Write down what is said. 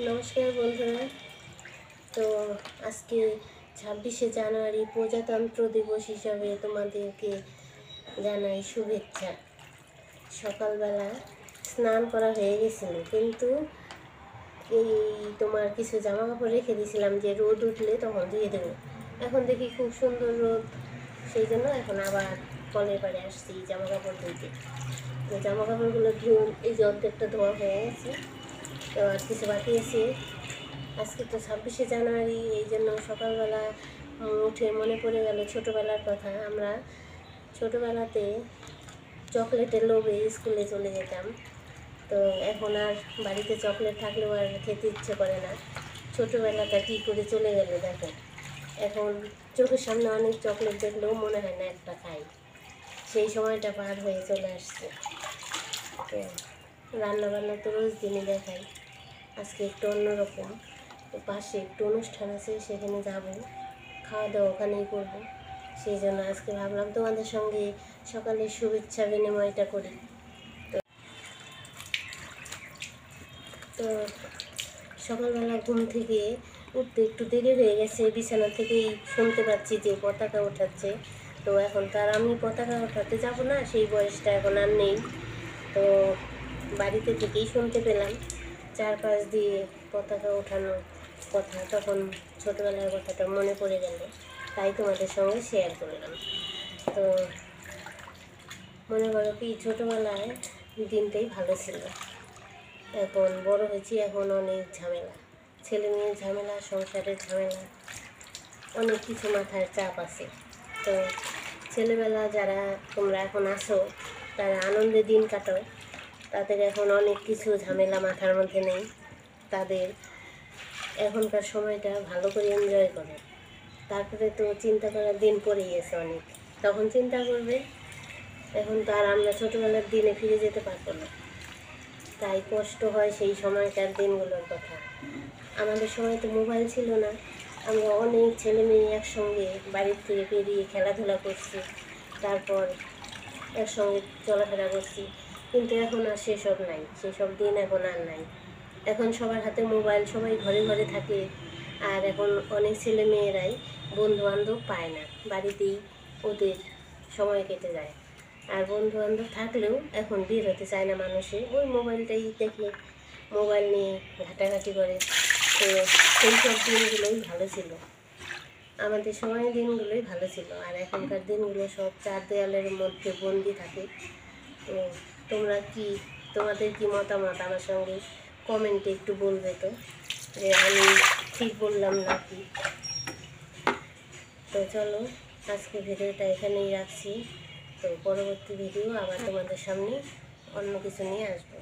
নমস্কার বন্ধুরা। তো আজকে 26শে জানুয়ারি প্রজাতন্ত্র দিবস হিসাবে তোমাদেরকে জানাই শুভেচ্ছা। সকালবেলা স্নান করা হয়ে গেছিল, কিন্তু এই তোমার কিছু জামা কাপড় রেখে দিয়েছিলাম যে রোদ উঠলে তখন ধুয়ে দেবো। এখন দেখি খুব সুন্দর রোদ, সেই জন্য এখন আবার কলের পাড়ে আসছি জামা কাপড় ধুইতে। তো জামা কাপড়গুলো এই যে অর্ধেকটা ধোয়া হয়ে গেছে, তো আর কিছু বাকি আছে। আজকে তো 26শে জানুয়ারি, এই জন্য সকালবেলা উঠে মনে পড়ে গেল ছোটোবেলার কথা। আমরা ছোটোবেলাতে চকলেটের লোভে স্কুলে চলে যেতাম। তো এখন আর বাড়িতে চকলেট থাকলেও আর খেতে ইচ্ছে করে না। ছোটোবেলাটা কী করে চলে গেল দেখো। এখন চোখের সামনে অনেক চকলেট দেখলেও মনে হয় না একটা খাই। সেই সময়টা পার হয়ে চলে আসছে। তো রান্নাবান্না তো রোজ দিনই দেখাই, আজকে একটু অন্যরকম। তো পাশে একটু অনুষ্ঠান আছে, সেখানে যাব, খাওয়া দাওয়া ওখানেই করবো। সেই জন্য আজকে ভাবলাম তোমাদের সঙ্গে সকালের শুভেচ্ছা বিনিময়টা করি। তো সকালবেলা ঘুম থেকে উঠতে একটু দেরি হয়ে গেছে, বিছানা থেকেই শুনতে পাচ্ছি যে পতাকা ওঠাচ্ছে। তো এখন তার আমি পতাকা ওঠাতে যাব না, সেই বয়সটা এখন আর নেই। তো বাড়িতে থেকেই শুনতে পেলাম চারপাশ দিয়ে পতাকা ওঠানোর কথা। তখন ছোটোবেলার কথাটা মনে পড়ে গেল, তাই তোমাদের সঙ্গে শেয়ার করলাম। তো মনে করো কি, ছোটোবেলায় দিনটাই ভালো ছিল। এখন বড় হয়েছি, এখন অনেক ঝামেলা, ছেলে মেয়ের ঝামেলা, সংসারের ঝামেলা, অনেক কিছু মাথায় চাপ আছে। তো ছেলেবেলা যারা তোমরা এখন আসো, তারা আনন্দে দিন কাটাও, তাদের এখন অনেক কিছু ঝামেলা মাথার মধ্যে নেই। তাদের এখনকার সময়টা ভালো করে এনজয় করে। তারপরে তো চিন্তা করার দিন পড়েই গেছে অনেক, তখন চিন্তা করবে। এখন তো আর আমরা ছোটোবেলার দিনে ফিরে যেতে পারবো না, তাই কষ্ট হয় সেই সময়কার দিনগুলোর কথা। আমাদের সময় তো মোবাইল ছিল না, আমরা অনেক ছেলে মেয়ে একসঙ্গে বাড়ির থেকে বেরিয়ে খেলাধুলা করছি, তারপর একসঙ্গে চলাফেরা করছি। কিন্তু এখন আর সেসব নাই, সেসব দিন এখন আর নাই। এখন সবার হাতে মোবাইল, সবাই ঘরে ঘরে থাকে। আর এখন অনেক ছেলে মেয়েরাই বন্ধু বান্ধব পায় না, বাড়িতেই ওদের সময় কেটে যায়। আর বন্ধু বান্ধব থাকলেও এখন বের হতে চায় না মানুষে, ওই মোবাইলটাই দেখে, মোবাইল নিয়ে ঘাটাঘাটি করে। তো সেই সব দিনগুলোই ভালো ছিল, আমাদের সময়ের দিনগুলোই ভালো ছিল। আর এখনকার দিনগুলো সব চার দেয়ালের মধ্যে বন্দি থাকে। তো তোমাদের কি মতামত আমার সঙ্গে কমেন্টে একটু বলবে তো, যে আমি ঠিক বললাম নাকি। তো চলো, আজকে ভিডিওটা এখানেই রাখছি। তো পরবর্তী ভিডিও আবার তোমাদের সামনে অন্য কিছু নিয়ে আসবো।